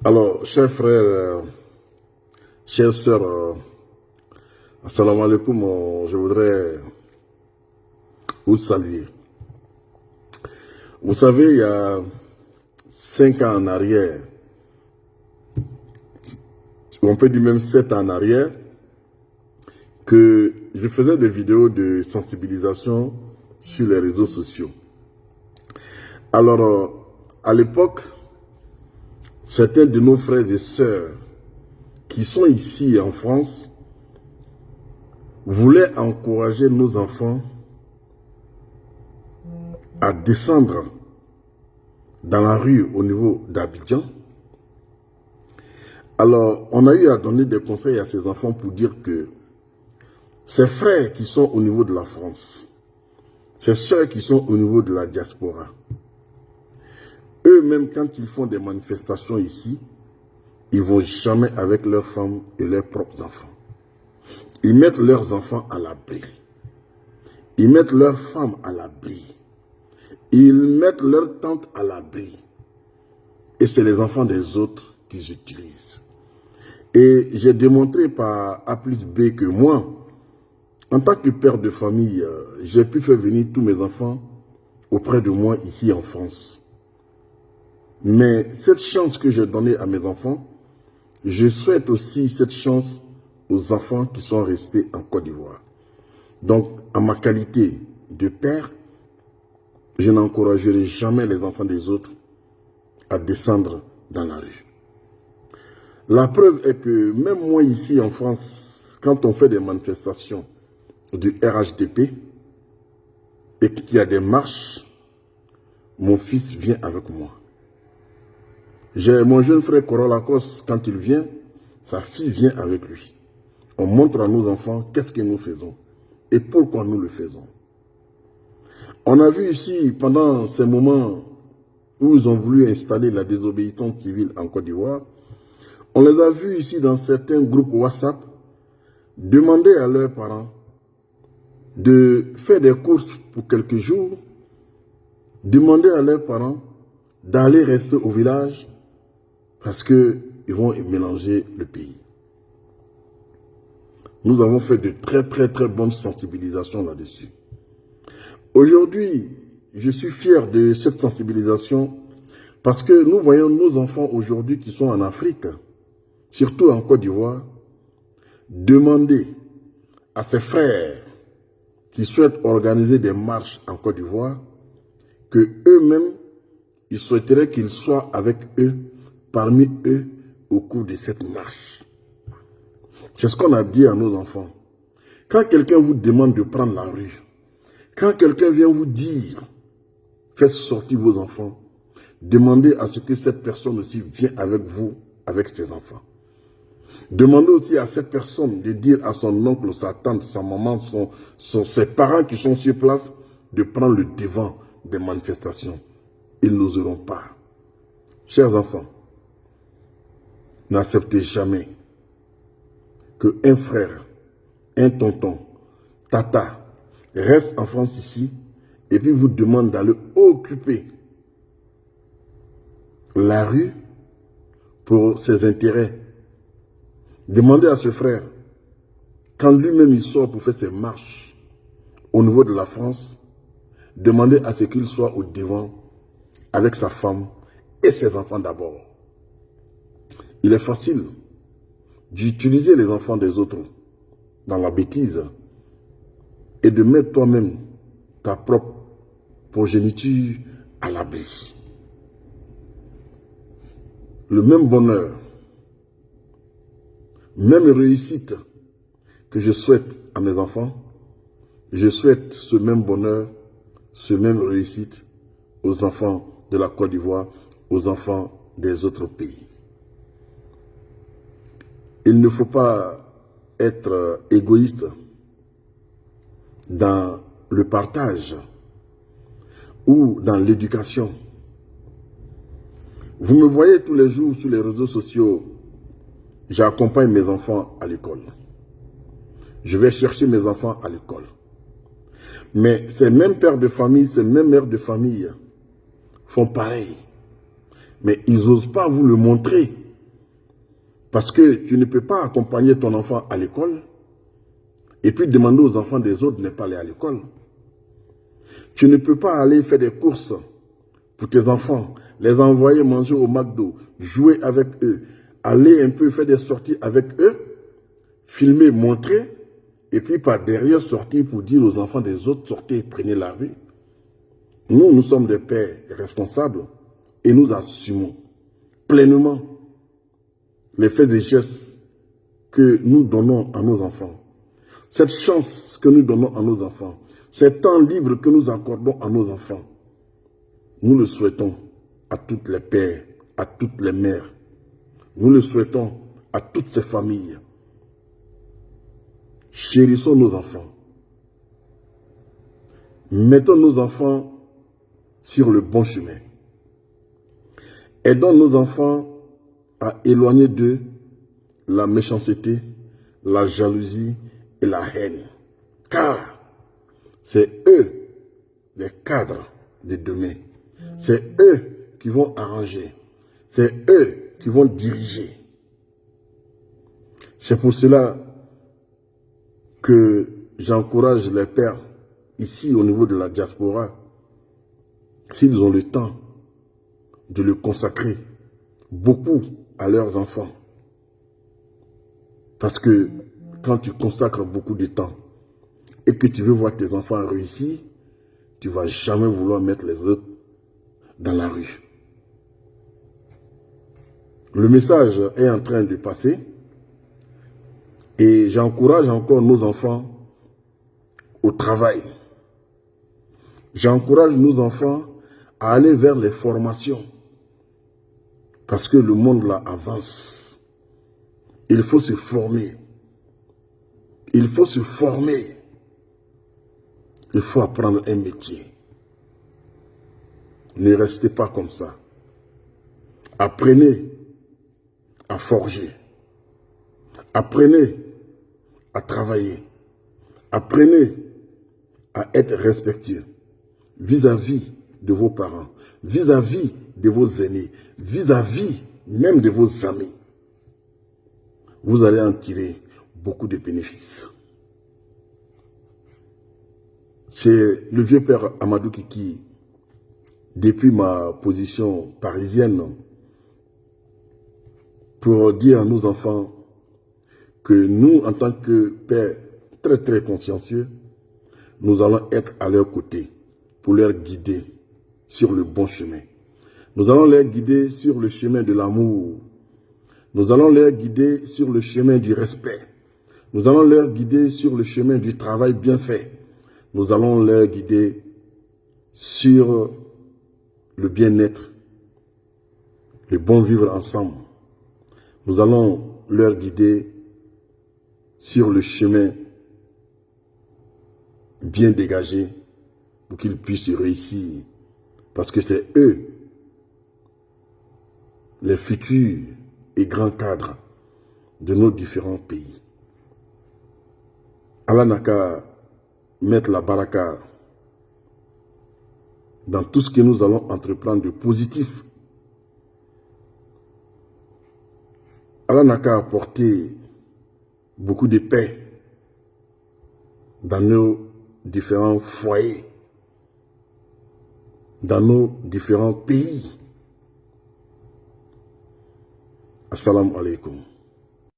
Alors, chers frères, chères sœurs, assalamu alaikum, je voudrais vous saluer. Vous savez, il y a 5 ans en arrière, on peut dire même 7 ans en arrière, que je faisais des vidéos de sensibilisation sur les réseaux sociaux. Alors, à l'époque, certains de nos frères et sœurs qui sont ici en France voulaient encourager nos enfants à descendre dans la rue au niveau d'Abidjan. Alors, on a eu à donner des conseils à ces enfants pour dire que ces frères qui sont au niveau de la France, ces sœurs qui sont au niveau de la diaspora, eux-mêmes, quand ils font des manifestations ici, ils ne vont jamais avec leurs femmes et leurs propres enfants. Ils mettent leurs enfants à l'abri. Ils mettent leurs femmes à l'abri. Ils mettent leurs tantes à l'abri. Et c'est les enfants des autres qu'ils utilisent. Et j'ai démontré par A plus B que moi, en tant que père de famille, j'ai pu faire venir tous mes enfants auprès de moi ici en France. Mais cette chance que j'ai donnée à mes enfants, je souhaite aussi cette chance aux enfants qui sont restés en Côte d'Ivoire. Donc, en ma qualité de père, je n'encouragerai jamais les enfants des autres à descendre dans la rue. La preuve est que même moi ici en France, quand on fait des manifestations du RHDP et qu'il y a des marches, mon fils vient avec moi. J'ai mon jeune frère Korolakos, quand il vient, sa fille vient avec lui. On montre à nos enfants qu'est-ce que nous faisons et pourquoi nous le faisons. On a vu ici, pendant ces moments où ils ont voulu installer la désobéissance civile en Côte d'Ivoire, on les a vus ici dans certains groupes WhatsApp demander à leurs parents de faire des courses pour quelques jours, demander à leurs parents d'aller rester au village parce qu'ils vont mélanger le pays. Nous avons fait de très bonnes sensibilisations là-dessus. Aujourd'hui, je suis fier de cette sensibilisation parce que nous voyons nos enfants aujourd'hui qui sont en Afrique, surtout en Côte d'Ivoire, demander à ses frères qui souhaitent organiser des marches en Côte d'Ivoire que eux-mêmes, ils souhaiteraient qu'ils soient avec eux, parmi eux, au cours de cette marche. C'est ce qu'on a dit à nos enfants. Quand quelqu'un vous demande de prendre la rue, quand quelqu'un vient vous dire, faites sortir vos enfants, demandez à ce que cette personne aussi vienne avec vous, avec ses enfants. Demandez aussi à cette personne de dire à son oncle, sa tante, sa maman, ses parents qui sont sur place, de prendre le devant des manifestations. Ils n'oseront pas. Chers enfants, n'acceptez jamais qu'un frère, un tonton, tata, reste en France ici et puis vous demande d'aller occuper la rue pour ses intérêts. Demandez à ce frère, quand lui-même il sort pour faire ses marches au niveau de la France, demandez à ce qu'il soit au devant avec sa femme et ses enfants d'abord. Il est facile d'utiliser les enfants des autres dans la bêtise et de mettre toi-même ta propre progéniture à l'abri. Le même bonheur, même réussite que je souhaite à mes enfants, je souhaite ce même bonheur, ce même réussite aux enfants de la Côte d'Ivoire, aux enfants des autres pays. Il ne faut pas être égoïste dans le partage ou dans l'éducation. Vous me voyez tous les jours sur les réseaux sociaux, j'accompagne mes enfants à l'école. Je vais chercher mes enfants à l'école. Mais ces mêmes pères de famille, ces mêmes mères de famille font pareil. Mais ils n'osent pas vous le montrer Parce que tu ne peux pas accompagner ton enfant à l'école et puis demander aux enfants des autres de ne pas aller à l'école. Tu ne peux pas aller faire des courses pour tes enfants, les envoyer manger au McDo, jouer avec eux, aller un peu faire des sorties avec eux, filmer, montrer, et puis par derrière sortir pour dire aux enfants des autres, sortez, prenez la rue. Nous sommes des pères responsables et nous assumons pleinement les faits et gestes que nous donnons à nos enfants. Cette chance que nous donnons à nos enfants, ce temps libre que nous accordons à nos enfants, nous le souhaitons à toutes les pères, à toutes les mères. Nous le souhaitons à toutes ces familles. Chérissons nos enfants. Mettons nos enfants sur le bon chemin. Aidons nos enfants à éloigner d'eux la méchanceté, la jalousie et la haine. Car c'est eux les cadres de demain. C'est eux qui vont arranger. C'est eux qui vont diriger. C'est pour cela que j'encourage les pères ici au niveau de la diaspora, s'ils ont le temps, de le consacrer beaucoup à leurs enfants. Parce que quand tu consacres beaucoup de temps et que tu veux voir tes enfants réussir, tu ne vas jamais vouloir mettre les autres dans la rue. Le message est en train de passer et j'encourage encore nos enfants au travail. J'encourage nos enfants à aller vers les formations parce que le monde là avance. Il faut se former. Il faut se former. Il faut apprendre un métier. Ne restez pas comme ça. Apprenez à forger. Apprenez à travailler. Apprenez à être respectueux vis-à-vis de vos parents, vis-à-vis de vos aînés, vis-à-vis même de vos amis. Vous allez en tirer beaucoup de bénéfices. C'est le vieux père Amadou Kiki, depuis ma position parisienne, pour dire à nos enfants que nous, en tant que pères très très consciencieux, nous allons être à leur côté pour leur guider sur le bon chemin. Nous allons les guider sur le chemin de l'amour. Nous allons les guider sur le chemin du respect. Nous allons les guider sur le chemin du travail bien fait. Nous allons les guider sur le bien-être, le bon vivre ensemble. Nous allons leur guider sur le chemin bien dégagé pour qu'ils puissent réussir. Parce que c'est eux, les futurs et grands cadres de nos différents pays. Allah n'a qu'à mettre la baraka dans tout ce que nous allons entreprendre de positif. Allah n'a qu'à apporter beaucoup de paix dans nos différents foyers, dans nos différents pays. Assalamu alaikum.